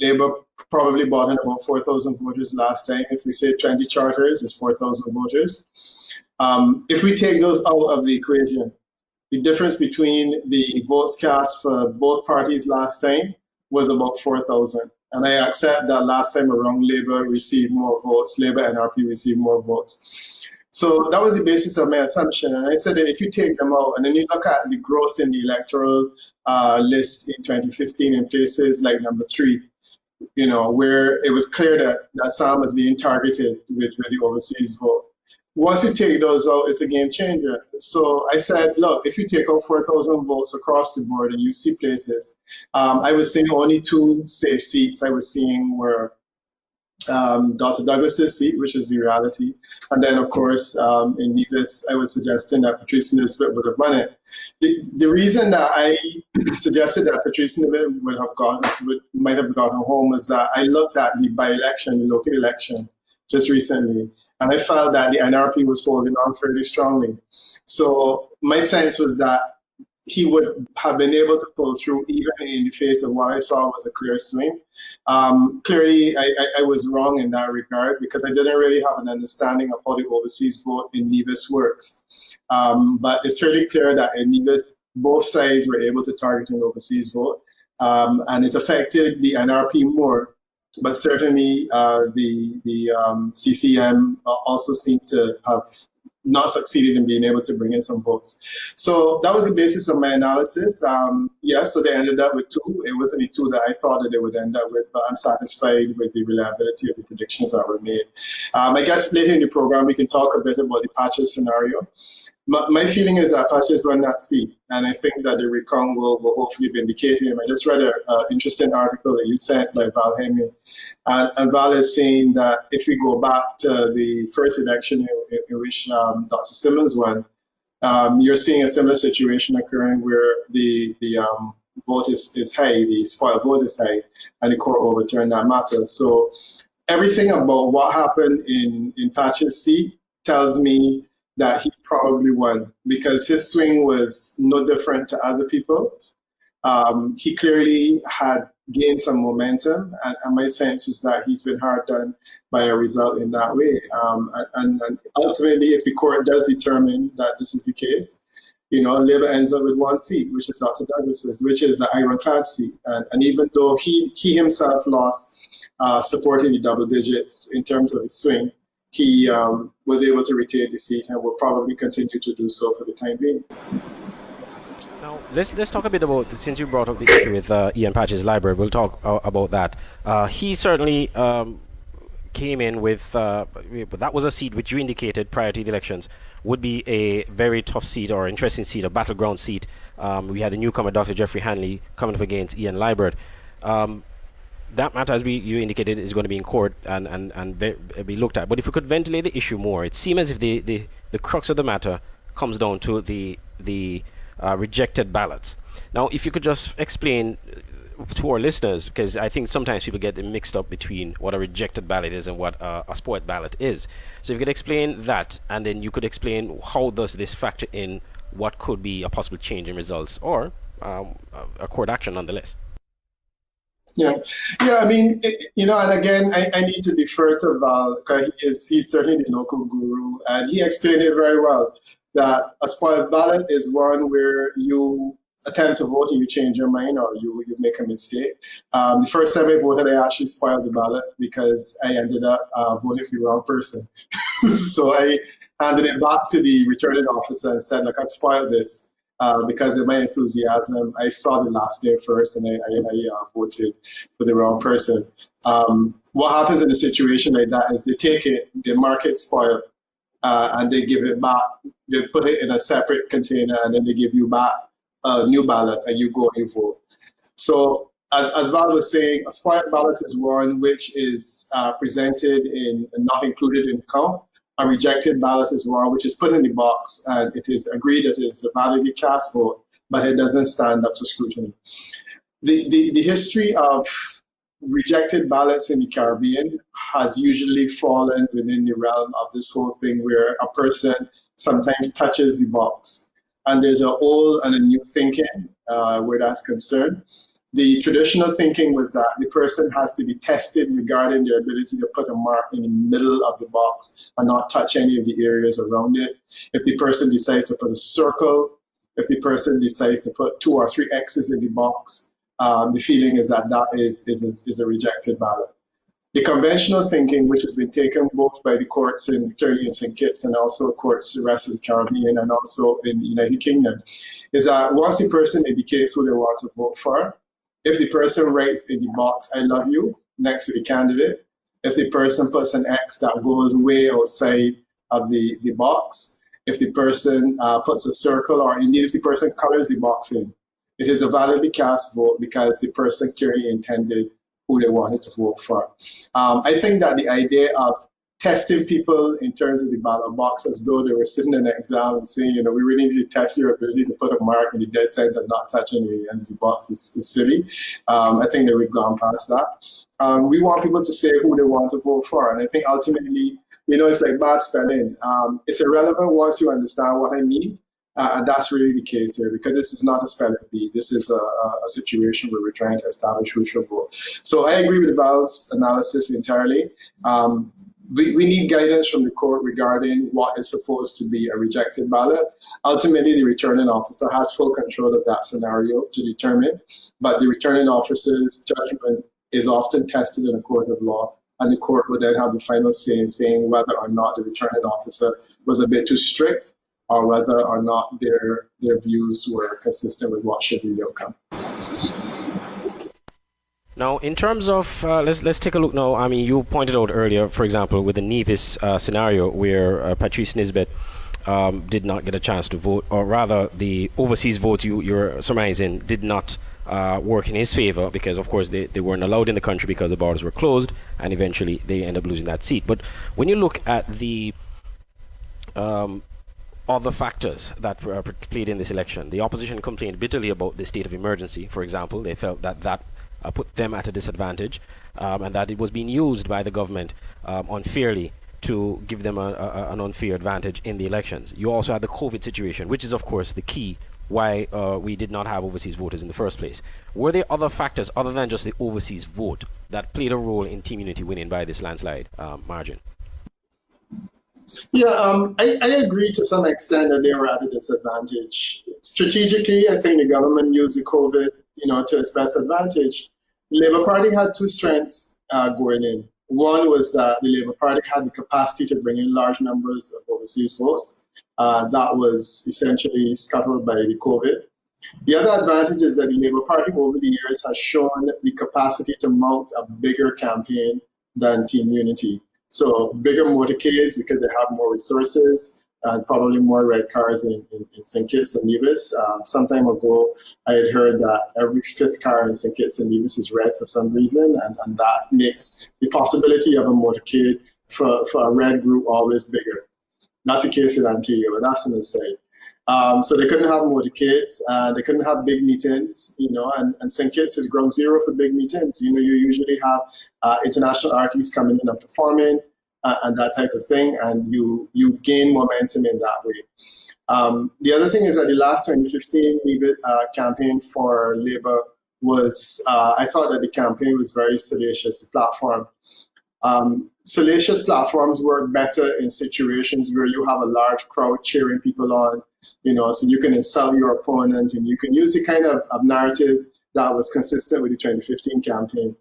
Labour probably brought in about 4,000 voters last time. If we say 20 charters, it's 4,000 voters. If we take those out of the equation, the difference between the votes cast for both parties last time was about 4,000. And I accept that last time around, Labour received more votes, Labour and RP received more votes. So that was the basis of my assumption. And I said that if you take them out and then you look at the growth in the electoral list in 2015 in places like number 3, where it was clear that Sam was being targeted with the overseas vote. Once you take those out, it's a game changer. So I said, look, if you take out 4,000 votes across the board and you see places, I was seeing only 2 safe seats I was seeing were Dr. Douglas's seat, which is the reality. And then, of course, in Nevis, I was suggesting that Patrice Nevis would have won it. The reason that I suggested that Patrice Nevis might have gotten home was that I looked at the by-election, the local election, just recently, and I felt that the NRP was holding on fairly strongly. So my sense was that he would have been able to pull through even in the face of what I saw was a clear swing. Clearly, I was wrong in that regard because I didn't really have an understanding of how the overseas vote in Nevis works. But it's fairly clear that in Nevis, both sides were able to target an overseas vote, and it affected the NRP more. But certainly, the CCM also seemed to have not succeeded in being able to bring in some votes. So that was the basis of my analysis. Yes, so they ended up with 2. It wasn't the 2 that I thought that they would end up with, but I'm satisfied with the reliability of the predictions that were made. I guess later in the program, we can talk a bit about the Patches scenario. My feeling is that Patches won that seat, and I think that the recount will hopefully vindicate him. I just read an interesting article that you sent by Val Henry, and Val is saying that if we go back to the first election in which Dr. Simmons won, you're seeing a similar situation occurring where the vote is high, the spoiled vote is high, and the court overturned that matter. So everything about what happened in Patches' seat tells me that he probably won because his swing was no different to other people's. He clearly had gained some momentum, and my sense was that he's been hard done by a result in that way. And ultimately, if the court does determine that this is the case, Labour ends up with 1 seat, which is Dr. Douglas's, which is the ironclad seat. And even though he himself lost supporting the double digits in terms of his swing, he was able to retain the seat and will probably continue to do so for the time being. Now, let's talk a bit about, since you brought up the issue with Ian Patches' library, we'll talk about that. He certainly came in with, that was a seat which you indicated prior to the elections would be a very tough seat or interesting seat, a battleground seat. We had the newcomer, Dr. Jeffrey Hanley, coming up against Ian Liburd. That matter, as you indicated, is going to be in court and be looked at. But if we could ventilate the issue more, it seems as if the crux of the matter comes down to the rejected ballots. Now, if you could just explain to our listeners, because I think sometimes people get mixed up between what a rejected ballot is and what a spoiled ballot is. So if you could explain that, and then you could explain how does this factor in what could be a possible change in results or a court action nonetheless. Yeah. I mean, and again, I need to defer to Val because he's certainly the local guru, and he explained it very well. That a spoiled ballot is one where you attempt to vote and you change your mind or you make a mistake. The first time I voted, I actually spoiled the ballot because I ended up voting for the wrong person. So I handed it back to the returning officer and said, look, I've spoiled this. Because of my enthusiasm, I saw the last name first and I voted for the wrong person. What happens in a situation like that is they take it, they mark it spoiled, and they give it back. They put it in a separate container and then they give you back a new ballot and you go and you vote. So as Val was saying, a spoiled ballot is one which is presented and not included in the count. A rejected ballot is one which is put in the box and it is agreed that it is a validly cast vote, but it doesn't stand up to scrutiny. The history of rejected ballots in the Caribbean has usually fallen within the realm of this whole thing where a person sometimes touches the box. And there's an old and a new thinking where that's concerned. The traditional thinking was that the person has to be tested regarding their ability to put a mark in the middle of the box and not touch any of the areas around it. If the person decides to put a circle, if the person decides to put 2 or 3 X's in the box, the feeling is that that is a rejected ballot. The conventional thinking, which has been taken both by the courts in clearly in St. Kitts and also courts the rest of the Caribbean and also in the United Kingdom, is that once the person indicates who they want to vote for, if the person writes in the box, I love you, next to the candidate, if the person puts an X that goes way outside of the box, if the person puts a circle, or indeed if the person colors the box in, it is a validly cast vote because the person clearly intended who they wanted to vote for. I think that the idea of testing people in terms of the ballot box as though they were sitting in an exam and saying, you know, we really need to test your ability to put a mark in the dead center and not touch any empty box is silly. I think that we've gone past that. We want people to say who they want to vote for. And I think ultimately, you know, it's like bad spelling. It's irrelevant once you understand what I mean. And that's really the case here, because this is not a spelling bee. This is a situation where we're trying to establish who should vote. So I agree with the ballot's analysis entirely. We need guidance from the court regarding what is supposed to be a rejected ballot. Ultimately, the returning officer has full control of that scenario to determine, but the returning officer's judgment is often tested in a court of law, and the court would then have the final say in saying whether or not the returning officer was a bit too strict or whether or not their views were consistent with what should be the outcome. Now, in terms of, let's take a look now. I mean, you pointed out earlier, for example, with the Nevis scenario where Patrice Nisbet did not get a chance to vote, or rather the overseas vote you're surmising did not work in his favor because, of course, they weren't allowed in the country because the borders were closed, and eventually they end up losing that seat. But when you look at the other factors that played in this election, the opposition complained bitterly about the state of emergency, for example. They felt that put them at a disadvantage, and that it was being used by the government unfairly to give them an unfair advantage in the elections. You also had the COVID situation, which is, of course, the key why we did not have overseas voters in the first place. Were there other factors other than just the overseas vote that played a role in Team Unity winning by this landslide margin? Yeah, I agree to some extent that they were at a disadvantage. Strategically, I think the government used the COVID, to its best advantage. The Labour Party had two strengths going in. One was that the Labour Party had the capacity to bring in large numbers of overseas votes. That was essentially scuttled by the COVID. The other advantage is that the Labour Party over the years has shown the capacity to mount a bigger campaign than Team Unity. So bigger motorcades because they have more resources and probably more red cars in St. Kitts and Nevis. Some time ago, I had heard that every fifth car in St. Kitts and Nevis is red for some reason, and that makes the possibility of a motorcade for a red group always bigger. That's the case in Antigua, but that's an aside. So they couldn't have motorcades, they couldn't have big meetings, and St. Kitts is ground zero for big meetings. You usually have international artists coming in and performing and that type of thing, and you gain momentum in that way. The other thing is that the last 2015 campaign for Labour was, I thought that the campaign was very salacious, the platform. Salacious platforms work better in situations where you have a large crowd cheering people on, so you can insult your opponent and you can use the kind of narrative that was consistent with the 2015 campaign.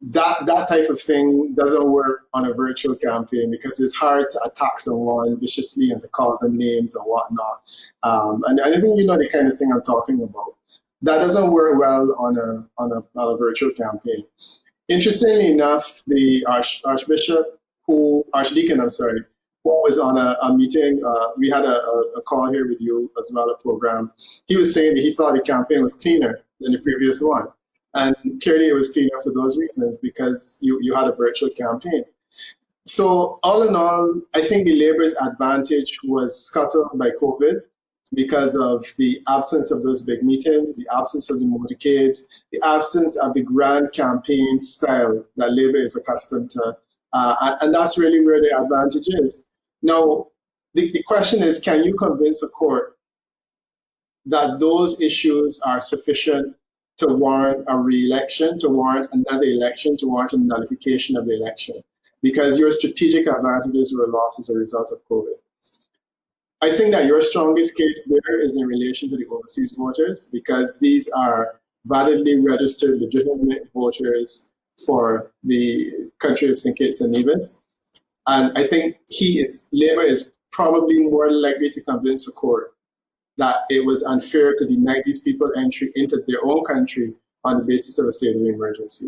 That type of thing doesn't work on a virtual campaign because it's hard to attack someone viciously and to call them names and whatnot. And I think the kind of thing I'm talking about. That doesn't work well on a virtual campaign. Interestingly enough, the Archdeacon, who was on a meeting, we had a call here with you as well, a program. He was saying that he thought the campaign was cleaner than the previous one. And clearly it was cleaner for those reasons because you had a virtual campaign. So all in all, I think the Labour's advantage was scuttled by COVID because of the absence of those big meetings, the absence of the motorcades, the absence of the grand campaign style that Labour is accustomed to. And that's really where the advantage is. Now, the question is, can you convince a court that those issues are sufficient to warrant a re-election, to warrant another election, to warrant a nullification of the election, because your strategic advantages were lost as a result of COVID. I think that your strongest case there is in relation to the overseas voters, because these are validly registered, legitimate voters for the country of St. Kitts and Nevis. And I think Labour is probably more likely to convince the court that it was unfair to deny these people entry into their own country on the basis of a state of emergency.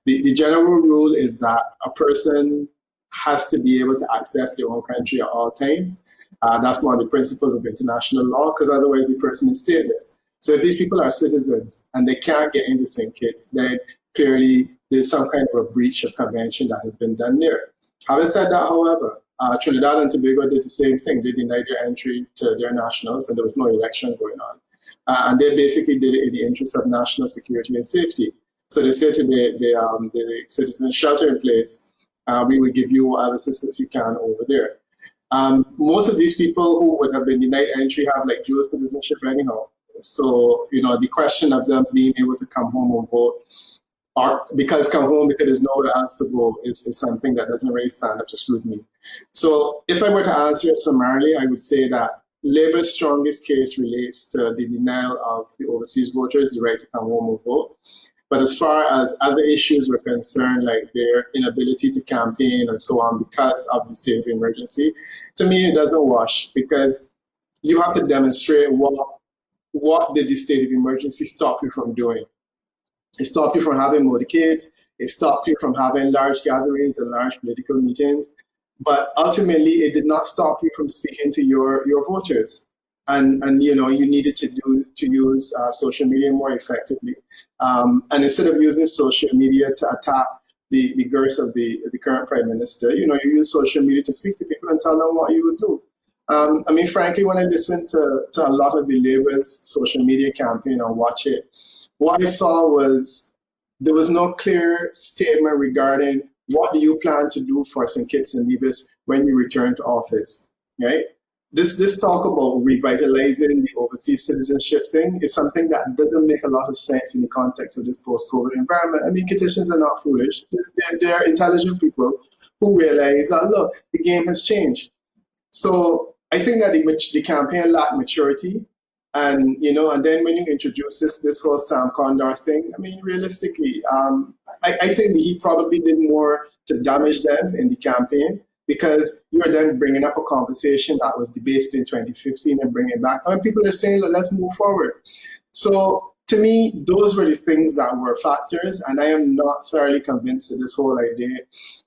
The general rule is that a person has to be able to access their own country at all times. That's one of the principles of international law, because otherwise the person is stateless. So if these people are citizens and they can't get into St. Kitts, then clearly there's some kind of a breach of convention that has been done there. Having said that, however, Trinidad and Tobago did the same thing. They denied their entry to their nationals, and there was no election going on. And they basically did it in the interest of national security and safety. So they said to the citizens, shelter in place. We will give you whatever assistance we can over there. Most of these people who would have been denied entry have like dual citizenship anyhow. So, the question of them being able to come home and vote, or because there's nowhere else to go, is something that doesn't really stand up to scrutiny. So if I were to answer it summarily, I would say that Labour's strongest case relates to the denial of the overseas voters the right to come home and vote. But as far as other issues were concerned, like their inability to campaign and so on because of the state of emergency, to me it doesn't wash, because you have to demonstrate what did the state of emergency stop you from doing. It stopped you from having motorcades. It stopped you from having large gatherings and large political meetings. But ultimately, it did not stop you from speaking to your voters. And you needed to use social media more effectively. And instead of using social media to attack the girth of the current prime minister, you use social media to speak to people and tell them what you would do. Frankly, when I listen to a lot of the Labour's social media campaign or watch it, what I saw was there was no clear statement regarding what do you plan to do for St. Kitts and Nevis when you return to office, right? This talk about revitalizing the overseas citizenship thing is something that doesn't make a lot of sense in the context of this post-COVID environment. Kittitians are not foolish. They're intelligent people who realize, look, the game has changed. So I think that the campaign lacked maturity. And then when you introduce this whole Sam Condor thing, realistically, I think he probably did more to damage them in the campaign, because you're then bringing up a conversation that was debated in 2015 and bringing it back. People are saying, look, let's move forward. So to me, those were the things that were factors, and I am not thoroughly convinced that this whole idea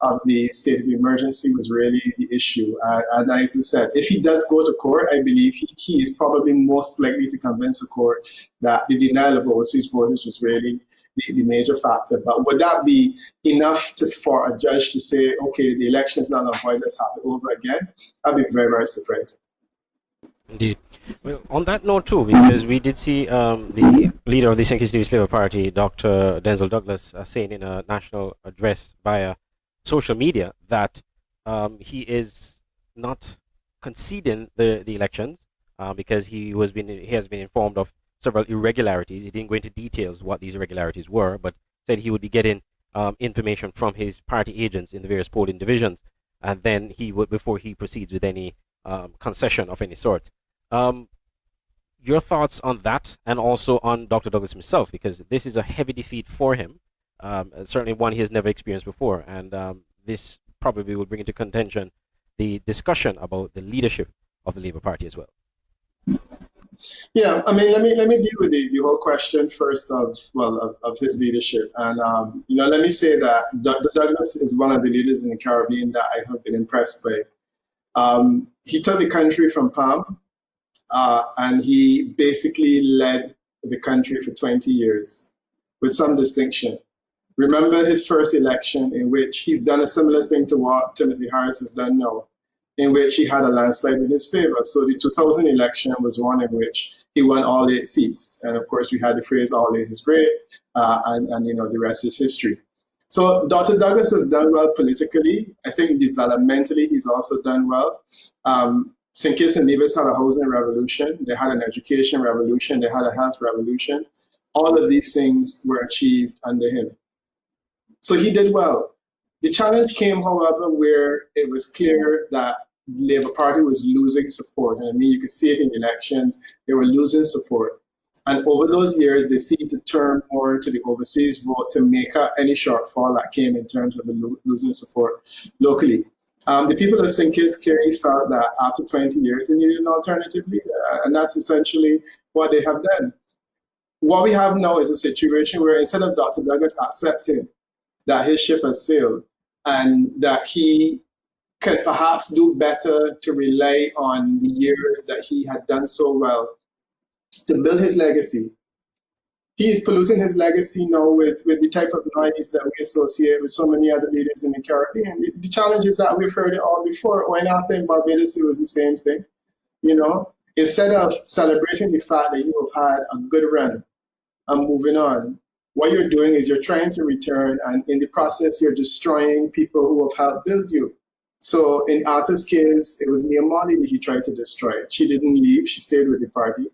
of the state of emergency was really the issue. And as I said, if he does go to court, I believe he is probably most likely to convince the court that the denial of overseas voters was really the major factor. But would that be enough for a judge to say, okay, the election is not on point, let's have it over again? I'd be very, very surprised. Indeed. Well, on that note too, because we did see the leader of the St. Kitts Nevis Labour Party, Dr. Denzel Douglas, saying in a national address via social media that he is not conceding the elections because he has been informed of several irregularities. He didn't go into details what these irregularities were, but said he would be getting information from his party agents in the various polling divisions, and then he would, before he proceeds with any concession of any sort. Your thoughts on that, and also on Dr. Douglas himself, because this is a heavy defeat for him, certainly one he has never experienced before, and this probably will bring into contention the discussion about the leadership of the Labour Party as well. Yeah, let me deal with the whole question first of his leadership, and let me say that Dr. Douglas is one of the leaders in the Caribbean that I have been impressed by. He took the country from Palm, and he basically led the country for 20 years with some distinction. Remember his first election, in which he's done a similar thing to what Timothy Harris has done now, in which he had a landslide in his favor. So the 2000 election was one in which he won all 8 seats. And of course, we had the phrase, all 8 is great, and the rest is history. So Dr. Douglas has done well politically. I think developmentally, he's also done well. St. Kitts and Nevis had a housing revolution. They had an education revolution. They had a health revolution. all of these things were achieved under him. So he did well. The challenge came, however, where it was clear that the Labour Party was losing support. And I mean, you could see it in elections, they were losing support. And over those years, they seemed to turn more to the overseas vote to make up any shortfall that came in terms of the losing support locally. The people of St. Kitts clearly felt that after 20 years, they needed an alternative leader. And that's essentially what they have done. What we have now is a situation where instead of Dr. Douglas accepting that his ship has sailed and that he can perhaps do better to rely on the years that he had done so well to build his legacy. He is polluting his legacy now with the type of noise that we associate with so many other leaders in the Caribbean. The challenge is that we've heard it all before. When I think Barbados, it was the same thing. You know, instead of celebrating the fact that you have had a good run and moving on, what you're doing is you're trying to return, and in the process, you're destroying people who have helped build you. So in Arthur's case, it was Mia Molly that he tried to destroy. She didn't leave, she stayed with the party.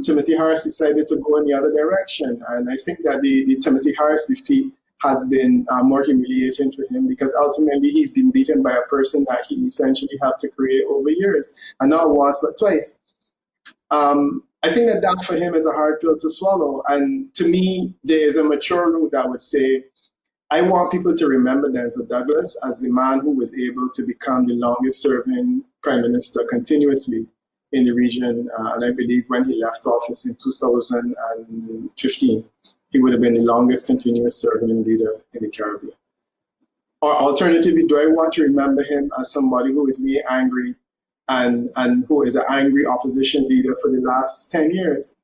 Timothy Harris decided to go in the other direction. And I think that the Timothy Harris defeat has been more humiliating for him, because ultimately he's been beaten by a person that he essentially helped to create over years, and not once, but twice. I think that for him is a hard pill to swallow. And to me, there is a mature route that would say, I want people to remember Denzel Douglas as the man who was able to become the longest serving prime minister continuously in the region. And I believe when he left office in 2015, he would have been the longest continuous serving leader in the Caribbean. Or alternatively, do I want to remember him as somebody who is really angry and who is an angry opposition leader for the last 10 years?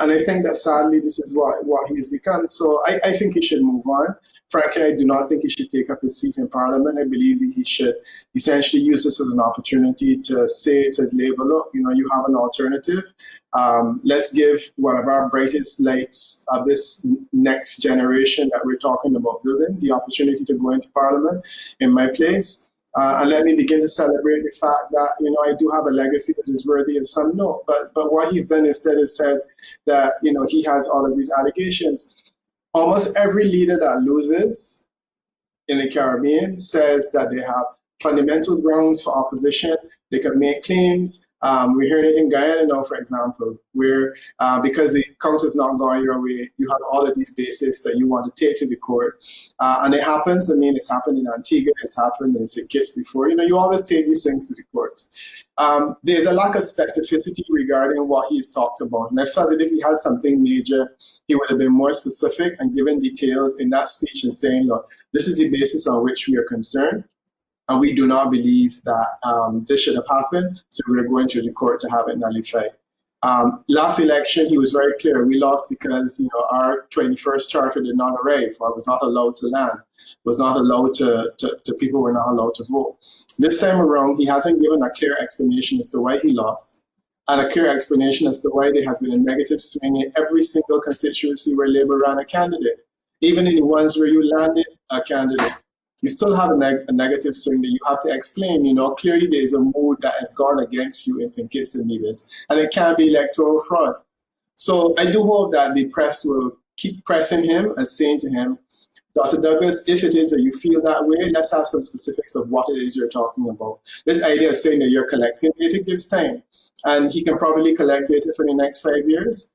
And I think that sadly, this is what he's become. So I think he should move on. Frankly, I do not think he should take up his seat in Parliament. I believe that he should essentially use this as an opportunity to say to Labour, look, you know, you have an alternative. Let's give one of our brightest lights of this next generation that we're talking about building the opportunity to go into Parliament in my place. And let me begin to celebrate the fact that, you know, I do have a legacy that is worthy of some note. But what he's done instead is said that, you know, he has all of these allegations. Almost every leader that loses in the Caribbean says that they have fundamental grounds for opposition. They can make claims. We heard it in Guyana now, for example, where because the count is not going your way, you have all of these bases that you want to take to the court. And it happens. I mean, it's happened in Antigua, it's happened in St. Kitts before. You know, you always take these things to the court. There's a lack of specificity regarding what he's talked about. And I felt that if he had something major, he would have been more specific and given details in that speech and saying, look, this is the basis on which we are concerned. And we do not believe that this should have happened, so we're going to the court to have it nullified. Last election, he was very clear. We lost because, you know, our 21st charter did not arrive, or was not allowed to land, was not allowed to people were not allowed to vote. This time around, he hasn't given a clear explanation as to why he lost, and a clear explanation as to why there has been a negative swing in every single constituency where Labour ran a candidate. Even in the ones where you landed a candidate, you still have a negative swing that you have to explain. You know, clearly there is a mood that has gone against you in St. Kitts and Nevis, and it can't be electoral fraud. So I do hope that the press will keep pressing him and saying to him, Dr. Douglas, if it is that you feel that way, let's have some specifics of what it is you're talking about. This idea of saying that you're collecting data gives time, and he can probably collect data for the next 5 years.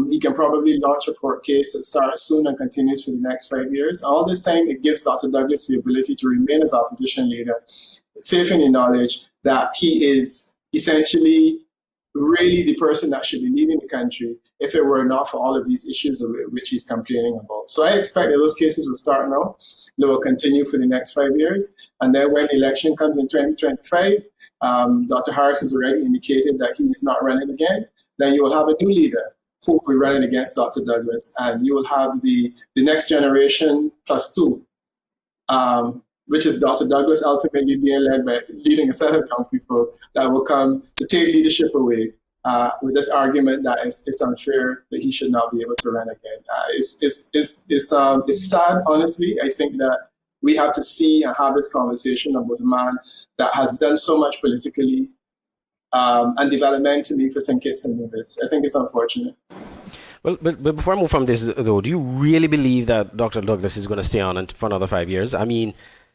He can probably launch a court case that starts soon and continues for the next 5 years. All this time, it gives Dr. Douglas the ability to remain as opposition leader, safe in the knowledge that he is essentially really the person that should be leading the country if it were not for all of these issues of which he's complaining about. So I expect that those cases will start now. They will continue for the next 5 years. And then when the election comes in 2025, Dr. Harris has already indicated that he is not running again. Then you will have a new leader who will be running against Dr. Douglas, and you will have the next generation plus two, which is Dr. Douglas ultimately leading a set of young people that will come to take leadership away with this argument that it's unfair that he should not be able to run again. It's sad, honestly. I think that we have to see and have this conversation about a man that has done so much politically and developmentally for St. Kitts and Nevis. I think it's unfortunate. Well, but before I move from this, though, do you really believe that Dr. Douglas is going to stay on for another 5 years? I mean,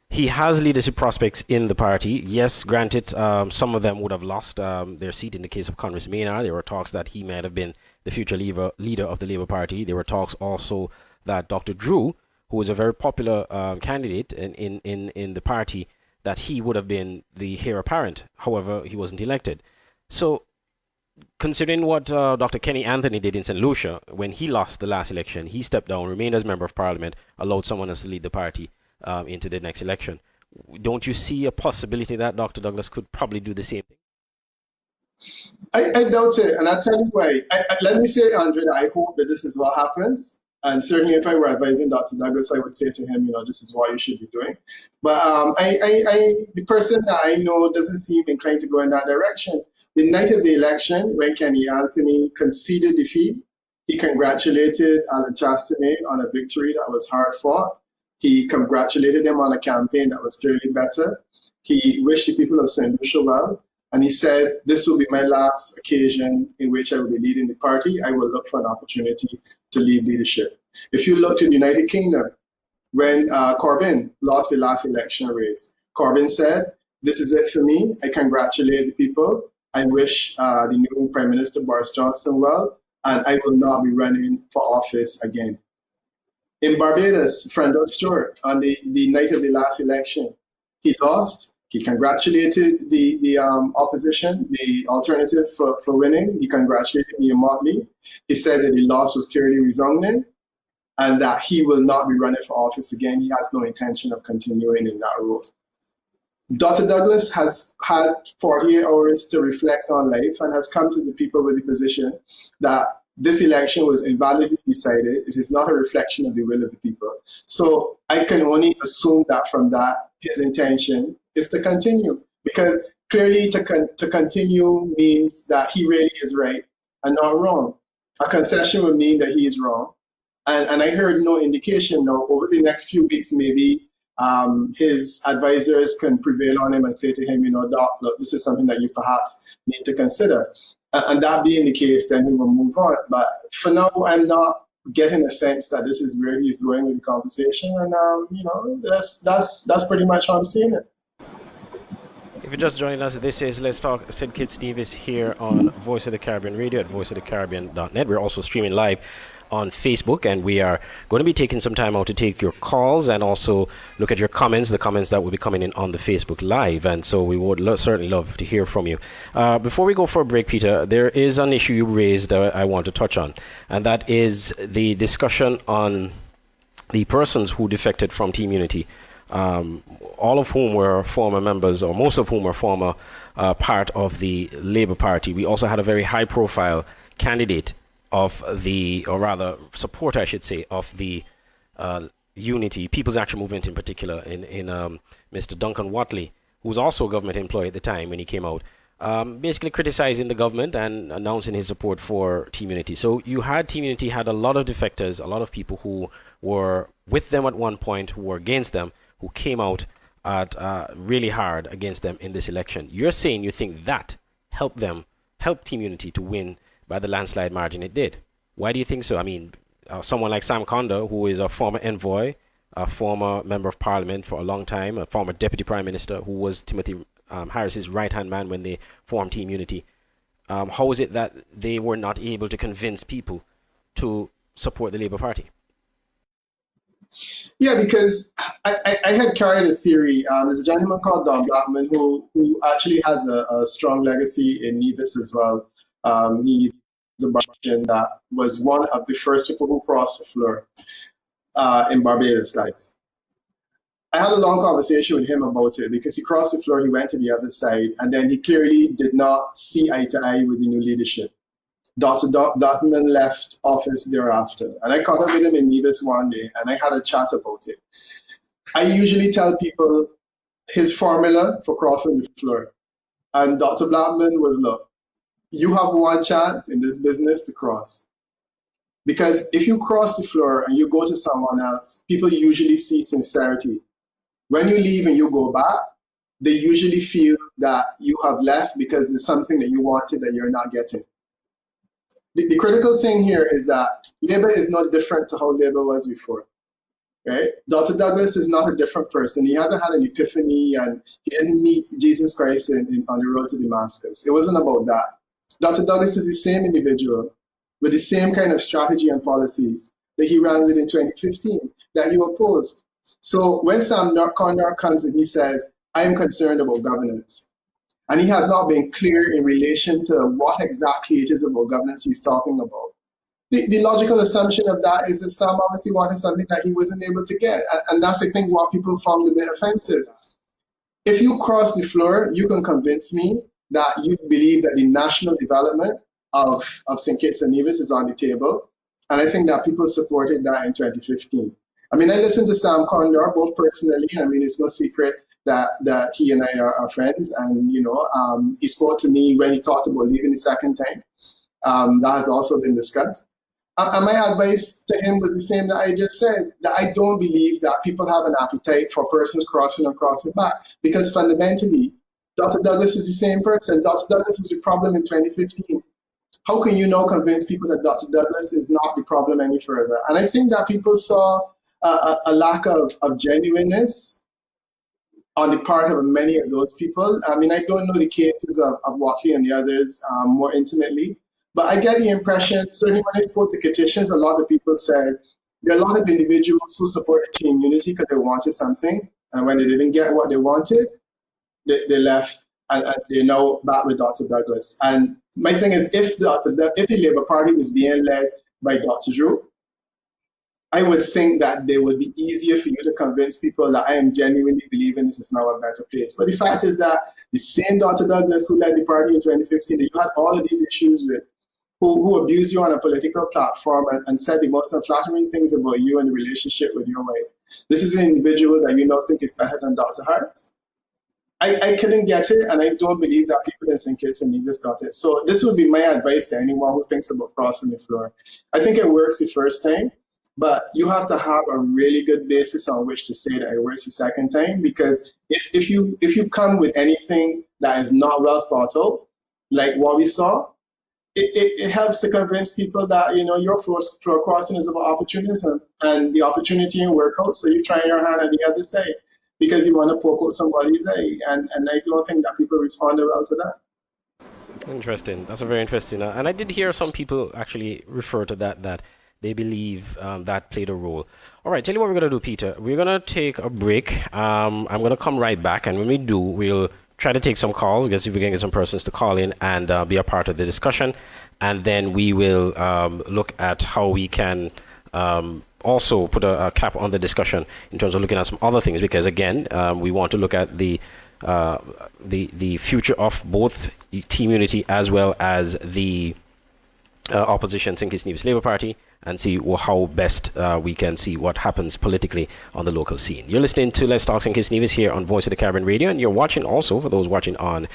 he has leadership prospects in the party. Yes, granted, some of them would have lost their seat in the case of Congress Maynard. There were talks that he might have been the future leader of the Labour Party. There were talks also that Dr. Drew, who was a very popular candidate in the party, that he would have been the heir apparent. However, he wasn't elected. So, considering what Dr. Kenny Anthony did in St. Lucia, when he lost the last election, he stepped down, remained as member of parliament, allowed someone else to lead the party into the next election. Don't you see a possibility that Dr. Douglas could probably do the same thing? I doubt it, and I'll tell you why. Let me say, Andre, that I hope that this is what happens. And certainly, if I were advising Dr. Douglas, I would say to him, this is what you should be doing. But the person that I know doesn't seem inclined to go in that direction. The night of the election, when Kenny Anthony conceded defeat, he congratulated Alan Chastanet on a victory that was hard fought. He congratulated him on a campaign that was clearly better. He wished the people of St. Lucia well. And he said, this will be my last occasion in which I will be leading the party. I will look for an opportunity to lead leadership. If you look to the United Kingdom, when Corbyn lost the last election race, Corbyn said, this is it for me. I congratulate the people. I wish the new Prime Minister Boris Johnson well, and I will not be running for office again. In Barbados, Friendo Stewart, on the night of the last election, he lost. He congratulated the opposition, the alternative for winning. He congratulated Ian Motley. He said that the loss was clearly resounding and that he will not be running for office again. He has no intention of continuing in that role. Dr. Douglas has had 48 hours to reflect on life and has come to the people with the position that this election was invalidly decided. It is not a reflection of the will of the people. So I can only assume that from that, his intention is to continue, because clearly to continue means that he really is right and not wrong. A concession would mean that he is wrong. And I heard no indication now over the next few weeks, maybe his advisors can prevail on him and say to him, Doc, look, this is something that you perhaps need to consider. And that being the case, then he will move on. But for now, I'm not getting a sense that this is where he's going with the conversation. And, that's pretty much how I'm seeing it. If you're just joining us, this is Let's Talk. Sid Kitts Nevis here on Voice of the Caribbean Radio at voiceofthecaribbean.net. We're also streaming live on Facebook, and we are going to be taking some time out to take your calls and also look at your comments, the comments that will be coming in on the Facebook Live. And so we would certainly love to hear from you. Before we go for a break, Peter, there is an issue you raised that I want to touch on, and that is the discussion on the persons who defected from Team Unity, all of whom were former members, or most of whom were former part of the Labour Party. We also had a very high-profile candidate of the, or rather supporter, I should say, of the Unity, People's Action Movement in particular, in Mr. Duncan Watley, who was also a government employee at the time when he came out, basically criticizing the government and announcing his support for Team Unity. So you had Team Unity had a lot of defectors, a lot of people who were with them at one point, who were against them, who came out at really hard against them in this election. You're saying you think that helped Team Unity to win by the landslide margin it did. Why do you think so? I mean, someone like Sam Conda, who is a former envoy, a former member of parliament for a long time, a former deputy prime minister, who was Timothy Harris's right-hand man when they formed Team Unity. How is it that they were not able to convince people to support the Labour Party? Yeah, because I had carried a theory. There's a gentleman called Don Blackman who actually has a strong legacy in Nevis as well. He's a Barbadian that was one of the first people who crossed the floor in Barbados. I had a long conversation with him about it because he crossed the floor, he went to the other side, and then he clearly did not see eye to eye with the new leadership. Dr. Dartman left office thereafter, and I caught up with him in Nevis one day, and I had a chat about it. I usually tell people his formula for crossing the floor, and Dr. Blackman was, look, you have one chance in this business to cross. Because if you cross the floor and you go to someone else, people usually see sincerity. When you leave and you go back, they usually feel that you have left because there's something that you wanted that you're not getting. the critical thing here is that Labour is not different to how Labour was before. Right? Dr. Douglas is not a different person. He hasn't had an epiphany and he didn't meet Jesus Christ on the road to Damascus. It wasn't about that. Dr. Douglas is the same individual with the same kind of strategy and policies that he ran with in 2015 that you opposed. So when Sam Condor comes and he says, I am concerned about governance, and he has not been clear in relation to what exactly it is about governance he's talking about. The logical assumption of that is that Sam obviously wanted something that he wasn't able to get. And that's, I think, what people found a bit offensive. If you cross the floor, you can convince me that you believe that the national development of St. Kitts and Nevis is on the table. And I think that people supported that in 2015. I mean, I listened to Sam Condor, both personally. I mean, it's no secret that he and I are friends. And, he spoke to me when he talked about leaving the second time. That has also been discussed. And my advice to him was the same that I just said, that I don't believe that people have an appetite for persons crossing across the back, because fundamentally, Dr. Douglas is the same person. Dr. Douglas was the problem in 2015. How can you now convince people that Dr. Douglas is not the problem any further? And I think that people saw a lack of genuineness on the part of many of those people. I mean, I don't know the cases of Watley and the others more intimately, but I get the impression, certainly when I spoke to Kittians, a lot of people said there are a lot of individuals who supported Team Unity because they wanted something, and when they didn't get what they wanted, they left, and they're now back with Dr. Douglas. And my thing is, if the Labour Party was being led by Dr. Drew, I would think that they would be easier for you to convince people that I am genuinely believing it is now a better place. But the fact is that the same Dr. Douglas who led the party in 2015, that you had all of these issues with, who abused you on a political platform and said the most unflattering things about you and the relationship with your wife. This is an individual that you now think is better than Dr. Harris. I couldn't get it, and I don't believe that people in St. Kitts and Nevis got it. So this would be my advice to anyone who thinks about crossing the floor. I think it works the first time, but you have to have a really good basis on which to say that it works the second time, because if you come with anything that is not well thought out, like what we saw, it helps to convince people that, your floor crossing is about opportunism, and the opportunity and work out, so you try your hand at the other side because you want to poke out somebody's eye, and I don't think that people responded well to that. Interesting. That's a very interesting. And I did hear some people actually refer to that they believe that played a role. All right, tell you what we're going to do, Peter. We're going to take a break. I'm going to come right back, and when we do, we'll try to take some calls, see if we can get some persons to call in and be a part of the discussion. And then we will look at how we can also put a cap on the discussion in terms of looking at some other things, because again, we want to look at the future of both Team Unity as well as the opposition St. Kitts Nevis Labour Party, and see how best we can see what happens politically on the local scene. You're listening to Let's Talk St. Kitts Nevis here on Voice of the Caribbean Radio, and you're watching also, for those watching on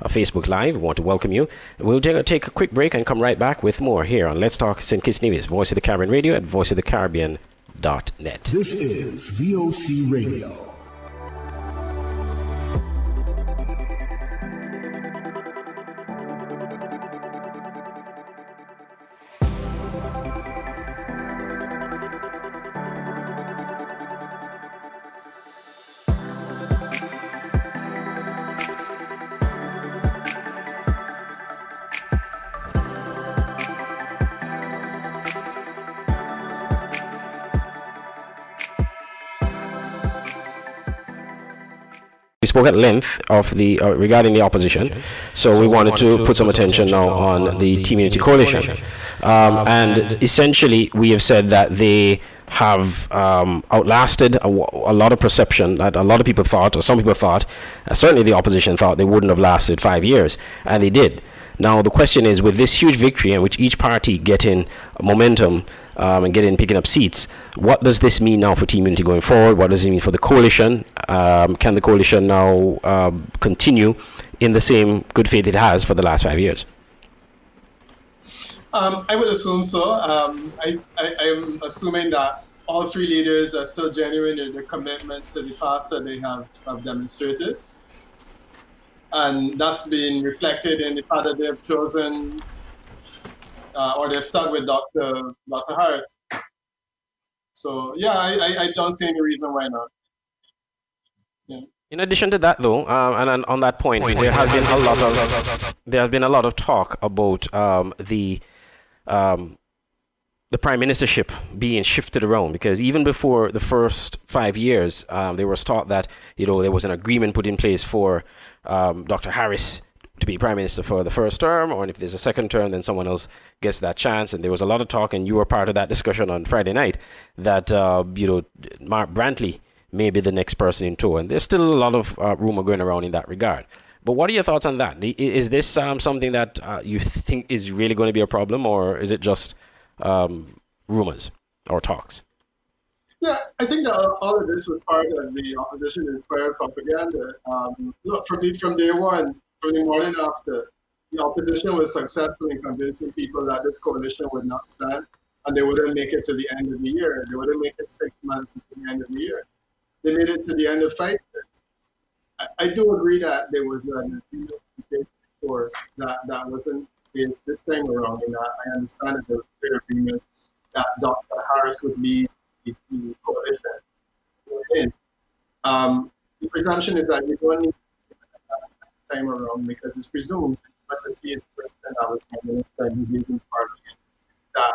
Facebook Live, we want to welcome you. We'll take a quick break and come right back with more here on Let's Talk St. Kitts Nevis, Voice of the Caribbean Radio at voiceofthecaribbean.net. This is VOC Radio. We spoke at length of the regarding the opposition, so we wanted to put some attention now on the Team Unity Coalition. And essentially, we have said that they have outlasted a lot of perception that a lot of people thought, or some people thought, certainly the opposition thought they wouldn't have lasted 5 years, and they did. Now, the question is, with this huge victory in which each party getting momentum and picking up seats, what does this mean now for Team Unity going forward? What does it mean for the coalition? Can the coalition now continue in the same good faith it has for the last 5 years? I would assume so. I'm assuming that all three leaders are still genuine in their commitment to the path that they have demonstrated. And that's been reflected in the fact that they have chosen or they're stuck with Dr. Harris. So yeah, I don't see any reason why not. Yeah. In addition to that, though, and on that point, there has been a lot of talk about the prime ministership being shifted around, because even before the first 5 years, there was thought that there was an agreement put in place for Dr. Harris to be prime minister for the first term, or if there's a second term, then someone else gets that chance. And there was a lot of talk, and you were part of that discussion on Friday night, that Mark Brantley may be the next person in tow. And there's still a lot of rumor going around in that regard. But what are your thoughts on that? Is this something that you think is really going to be a problem, or is it just rumors or talks? Yeah, I think that all of this was part of the opposition-inspired propaganda. Look, from day one, from the morning after, the opposition was successful in convincing people that this coalition would not stand, and they wouldn't make it to the end of the year. They wouldn't make it 6 months to the end of the year. They made it to the end of 5 years. I do agree that there was an agreement before that wasn't this time around, and I understand that there was a clear agreement that Dr. Harris would lead the coalition. The presumption is that you don't need to that time around, because it's presumed, much as he is the president that was prime minister and he's leading parliament, that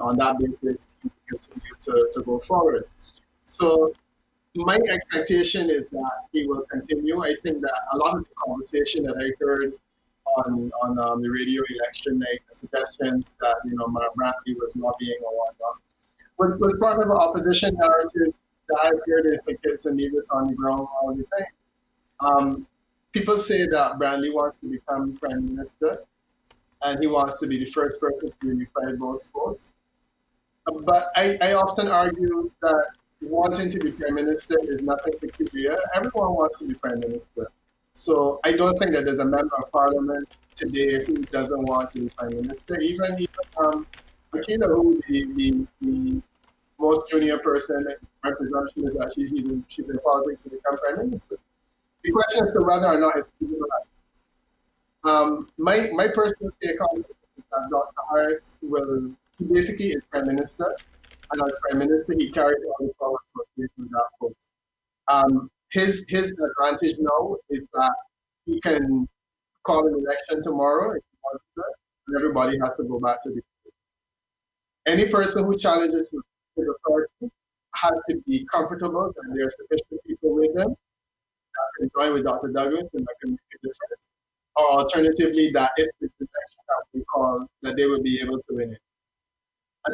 on that basis he will continue to go forward. So my expectation is that he will continue. I think that a lot of the conversation that I heard on the radio election night, the suggestions that Mark Brantley was lobbying or whatnot, was part of an opposition narrative that I heard is a Nevis on the ground all the time. People say that Brantley wants to become prime minister, and he wants to be the first person to unify both forces. But I often argue that wanting to be prime minister is nothing peculiar. Everyone wants to be prime minister. So I don't think that there's a member of parliament today who doesn't want to be prime minister. Even Makeda, who the most junior person, my presumption is that she's in politics to become prime minister. The question as to whether or not it's feasible. My personal take on it is that Dr. Harris he basically is prime minister, and as prime minister, he carries all the power associated with that post. His advantage now is that he can call an election tomorrow if he wants to, and everybody has to go back to the field. Any person who challenges his authority has to be comfortable that there are sufficient people with them that can join with Dr. Douglas and that can make a difference. Or alternatively, that if it's election that we call, that they will be able to win it.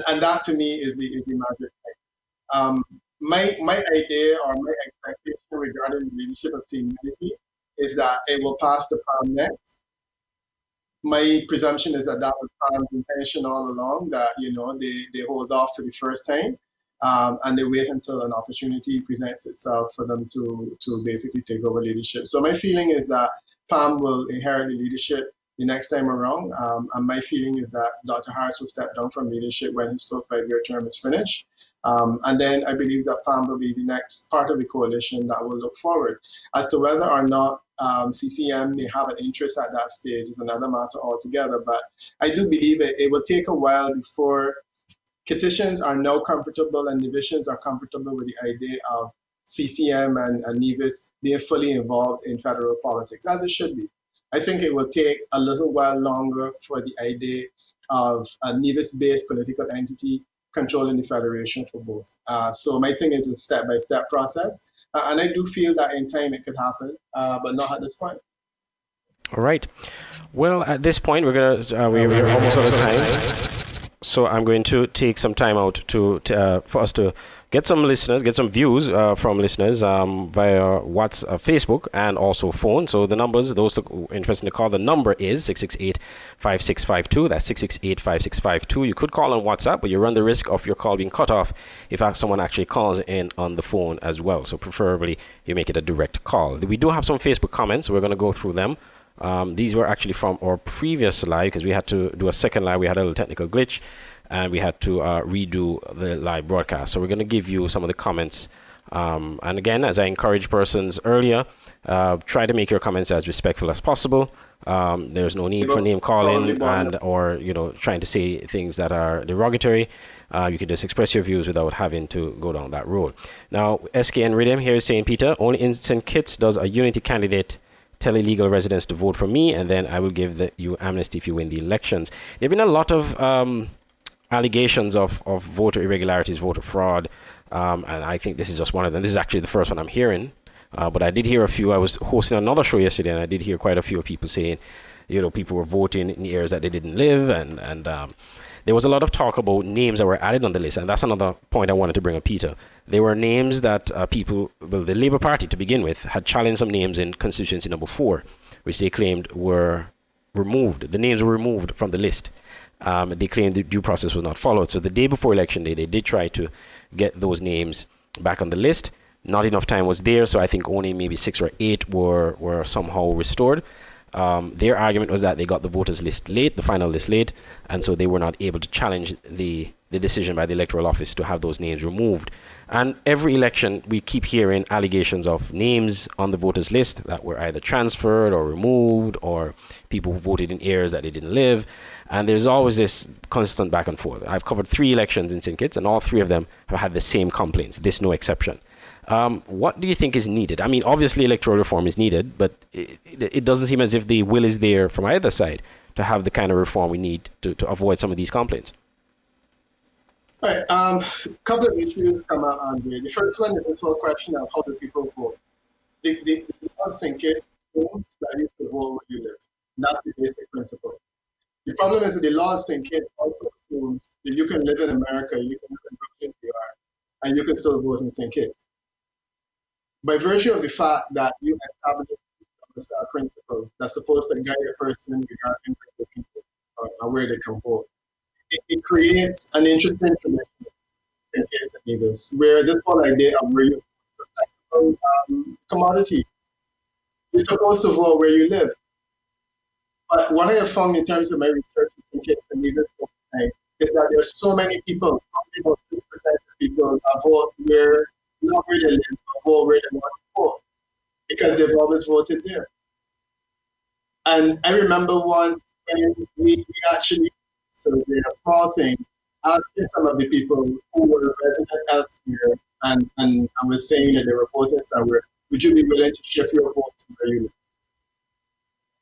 And that to me is the magic thing. My idea or my expectation regarding the leadership of Team Unity is that it will pass to Palm next. My presumption is that was Palm's intention all along, that they hold off for the first time, and they wait until an opportunity presents itself for them to basically take over leadership. So my feeling is that Palm will inherit the leadership the next time around, and my feeling is that Dr. Harris will step down from leadership when his full 5-year term is finished. And then I believe that Palm will be the next part of the coalition that will look forward. As to whether or not CCM may have an interest at that stage is another matter altogether. But I do believe it will take a while before Kittians are now comfortable and divisions are comfortable with the idea of CCM and Nevis being fully involved in federal politics, as it should be. I think it will take a little while longer for the idea of a Nevis-based political entity controlling the federation for both. So my thing is a step-by-step process. And I do feel that in time it could happen, but not at this point. All right. Well, at this point, we're almost out of time. So I'm going to take some time out for us to get some views from listeners via WhatsApp, Facebook, and also phone. So the numbers, those interested to call, the number is 668-5652. That's 668-5652. You could call on WhatsApp, but you run the risk of your call being cut off if someone actually calls in on the phone as well. So preferably you make it a direct call. We do have some Facebook comments. We're going to go through them. These were actually from our previous live, because we had to do a second live. We had a little technical glitch, and we had to redo the live broadcast. So we're going to give you some of the comments. And again, as I encouraged persons earlier, Try to make your comments as respectful as possible. There's no need for name calling or trying to say things that are derogatory. You can just express your views without having to go down that road. Now, SKN Rhythm here is saying, Peter, only in St. Kitts does a unity candidate tell illegal residents to vote for me, and then I will give you amnesty if you win the elections. There have been a lot of allegations of voter irregularities, voter fraud, and I think this is just one of them. This is actually the first one I'm hearing. But I did hear a few. I was hosting another show yesterday, and I did hear quite a few people saying, people were voting in areas that they didn't live, and there was a lot of talk about names that were added on the list, and that's another point I wanted to bring up, Peter. There were names that the Labour Party, to begin with, had challenged some names in constituency number 4, which they claimed were removed. The names were removed from the list. They claimed the due process was not followed. So the day before election day, they did try to get those names back on the list. Not enough time was there, so I think only maybe 6 or 8 were somehow restored. Their argument was that they got the voters list late, the final list late, and so they were not able to challenge the decision by the Electoral Office to have those names removed. And every election, we keep hearing allegations of names on the voters list that were either transferred or removed, or people who voted in areas that they didn't live. And there's always this constant back and forth. I've covered 3 elections in St. Kitts, and all 3 of them have had the same complaints. This no exception. What do you think is needed? I mean, obviously electoral reform is needed, but it doesn't seem as if the will is there from either side to have the kind of reform we need to avoid some of these complaints. All right. A couple of issues come out, Andre. The first one is this whole question of how do people vote. The law of St. Kitts assumes that you can vote where you live. That's the basic principle. The problem is that the law of St. Kitts also assumes that you can live in America, you can live in Brooklyn, New York, and you can still vote in St. Kitts. By virtue of the fact that you establish a principle that's supposed to guide a person regarding where they can vote or where they can vote, it creates an interesting tradition in case of Nevis, where this whole idea of where you flexible commodity. You're supposed to vote where you live. But what I have found in terms of my research in case of Nevis is that there are so many people, probably about 2% of people vote not where they live, but vote where they want to vote, because they've always voted there. And I remember once when we actually surveyed a small thing, asking some of the people who were resident elsewhere and was saying that they were voting somewhere, would you be willing to shift your vote to where you live?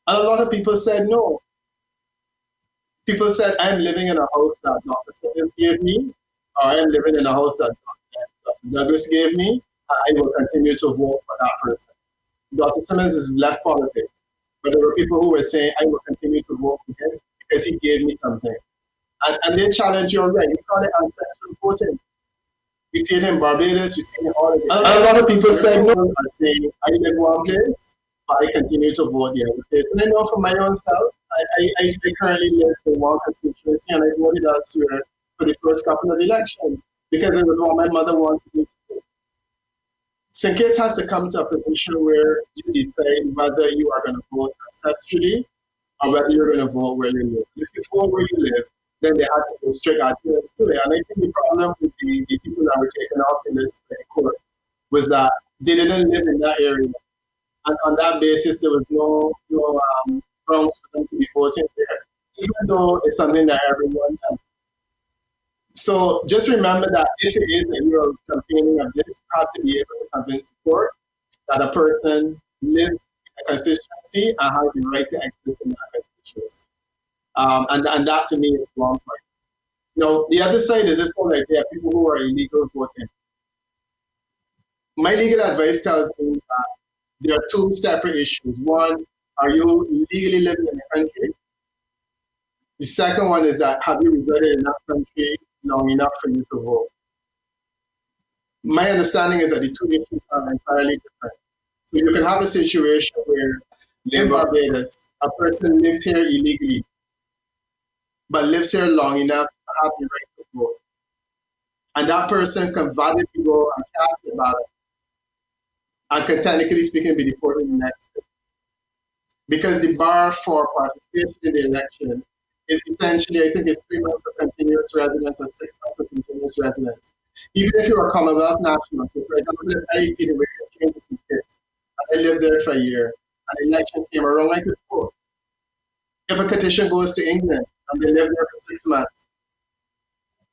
And a lot of people said no. People said, I'm living in a house that Dr. Simmons gave me, or I'm living in a house that Dr. Douglas gave me, I will continue to vote for that person. Dr. Simmons is left politics, but there were people who were saying, I will continue to vote for him because he gave me something. And they challenge your right. We call it ancestral voting. We see it in Barbados, we see it in all of it. And a lot of people say no, are saying, I live one place, but I continue to vote the other place. And I know for my own self, I currently live in one constituency and I voted elsewhere for the first couple of elections because it was what my mother wanted me to do. St. Kitts has to come to a position where you decide whether you are going to vote ancestrally or whether you're going to vote where you live. If you vote where you live, then they have to go strict adherence to it. And I think the problem with the people that were taken off in this court was that they didn't live in that area. And on that basis, there was no grounds for them to be voting there, even though it's something that everyone does. So just remember that if it is that you're campaigning of this, you have to be able to convince the court that a person lives in a constituency and has the right to exist in that constituency. And that to me is one point. Now, the other side is this whole idea of people who are illegal voting. My legal advice tells me that there are 2 separate issues. One, are you legally living in the country? The second one is that have you resided in that country long enough for you to vote? My understanding is that the 2 issues are entirely different. So you can have a situation where in Barbados, a person lives here illegally, but lives here long enough to have the right to vote. And that person can validly go and cast a ballot and can technically speaking be deported in the next state. Because the bar for participation in the election is essentially, I think it's 3 months of continuous residence or 6 months of continuous residence. Even if you're a Commonwealth national, so for example, if IEP the way it changes in kids, I lived there for a year, and the election came around, I could vote. If a petition goes to England and they live there for 6 months,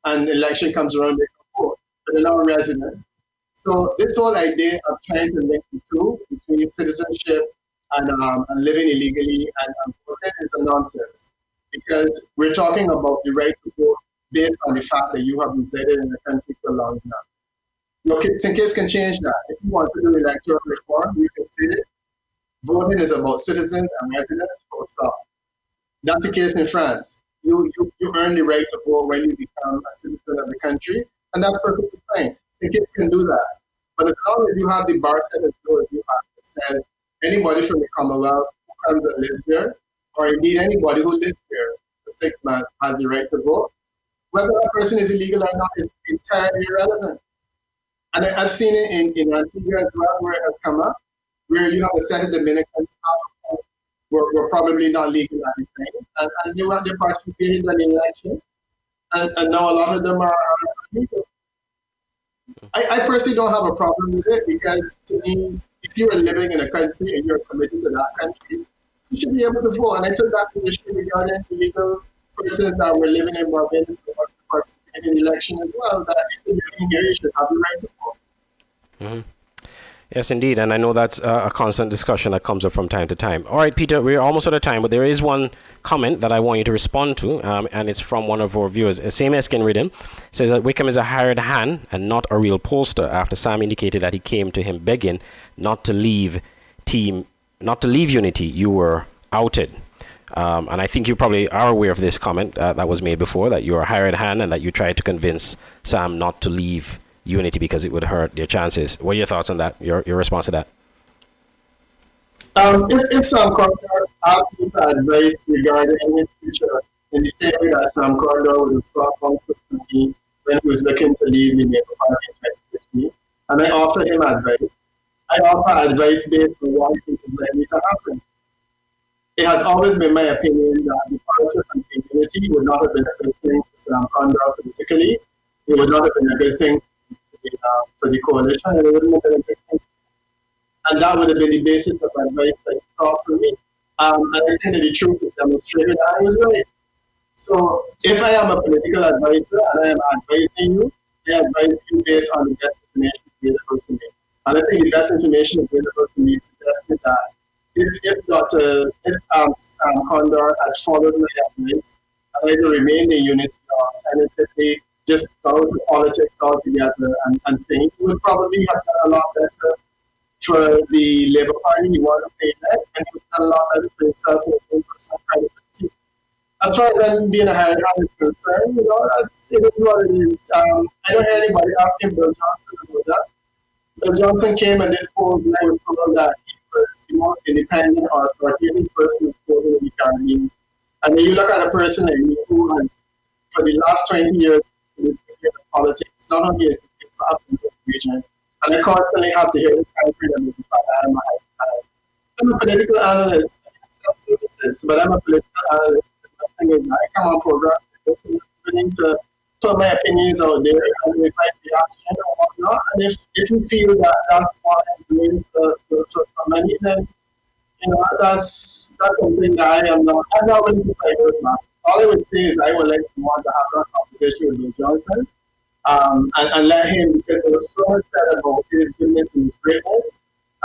and the election comes around, they can vote, but they're not a resident. So this whole idea of trying to link the two between citizenship and living illegally and voting is a nonsense, because we're talking about the right to vote based on the fact that you have resided in the country for a long time. Your St. Kitts can change that. If you want to do electoral reform, you can say it. Voting is about citizens and residents, full stop. That's the case in France. You earn the right to vote when you become a citizen of the country, and that's perfectly fine. St. Kitts can do that. But as long as you have the bar set as low as you have, it says anybody from the Commonwealth who comes and lives there, or indeed anybody who lives there for 6 months has the right to vote. Whether that person is illegal or not is entirely irrelevant. And I've seen it in Antigua as well, where it has come up, where you have a set of Dominicans who were probably not legal at the time, and they participated in the election, and now a lot of them are legal. I personally don't have a problem with it, because to me, if you are living in a country and you're committed to that country, you should be able to vote. And I took that position regarding illegal persons that were living in Barbados who want to participate in the election as well, that if you're living here, you should have the right to vote. Mm-hmm. Yes, indeed. And I know that's a constant discussion that comes up from time to time. All right, Peter, we're almost out of time, but there is one comment that I want you to respond to, and it's from one of our viewers. Same Eskin Rhythm says that Wickham is a hired hand and not a real pollster, after Sam indicated that he came to him begging not to leave Unity. You were outed. And I think you probably are aware of this comment that was made before, that you're a hired hand and that you tried to convince Sam not to leave Unity because it would hurt their chances. What are your thoughts on that? Your response to that? If Sam Corridor asked me for advice regarding his future, in the same way that Sam Corridor would have sought counsel from me when he was looking to leave the Labour Party in 2015, and I offered him advice, I offer advice based on what I think is likely to happen. It has always been my opinion that the departure from Unity would not have been a good thing for Sam Corridor politically. It would not have been a good thing for the coalition, and it wouldn't have been a good thing. And that would have been the basis of advice that he sought from me. And I think that the truth is demonstrated that I was right. So if I am a political advisor and I am advising you, I advise you based on the best information available to me. And I think the best information available to me suggested that if Sam Condor had followed my advice and either remained in Unity or alternatively just go to politics altogether and think, he would probably have done a lot better for the Labour Party. He wanted to say that, and he would have done a lot better for himself and his own personal credibility. As far as I'm being a hired hand is concerned, it is what it is. I don't hear anybody asking Bill Johnson about that. Bill Johnson came and did polls, and I was told that he was the most independent or authoritative person in the Caribbean. And then you look at a person like me who has, for the last 20 years, in politics, not only is it up in the region, and I constantly have to hear this kind of freedom of the fact that I'm a political analyst. I sell services, but I'm a political analyst. The thing is, I come on programs, willing to put my opinions out there and invite reaction or whatnot. And if you feel that that's what I'm doing for money, then that's something that I'm not willing to fight those matters. All I would say is I would like someone to have that conversation with Bill Johnson and let him, because there was so much said about his goodness and his greatness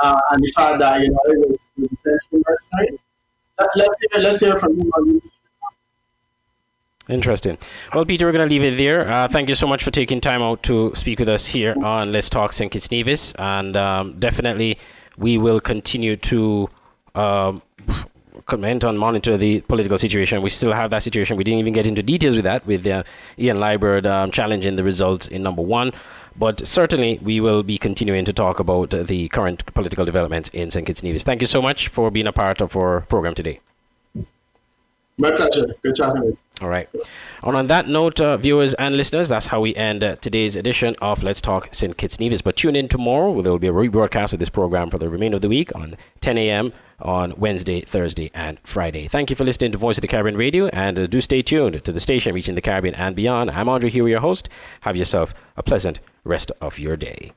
and the fact that it was essentially mercenary. Let's hear from him on these issues. Interesting. Well, Peter, we're going to leave it there. Thank you so much for taking time out to speak with us here on Let's Talk St. Kitts Nevis, and definitely we will continue to comment on, monitor the political situation. We still have that situation. We didn't even get into details with that, with Ian Liburd challenging the results in number one. But certainly we will be continuing to talk about the current political developments in St. Kitts Nevis. Thank you so much for being a part of our program today. My pleasure. Good chatting with you. All right. And on that note, viewers and listeners, that's how we end today's edition of Let's Talk St. Kitts Nevis. But tune in tomorrow, where there will be a rebroadcast of this program for the remainder of the week on 10 a.m. on Wednesday, Thursday, and Friday. Thank you for listening to Voice of the Caribbean Radio, and do stay tuned to the station reaching the Caribbean and beyond. I'm Andre Huey, your host. Have yourself a pleasant rest of your day.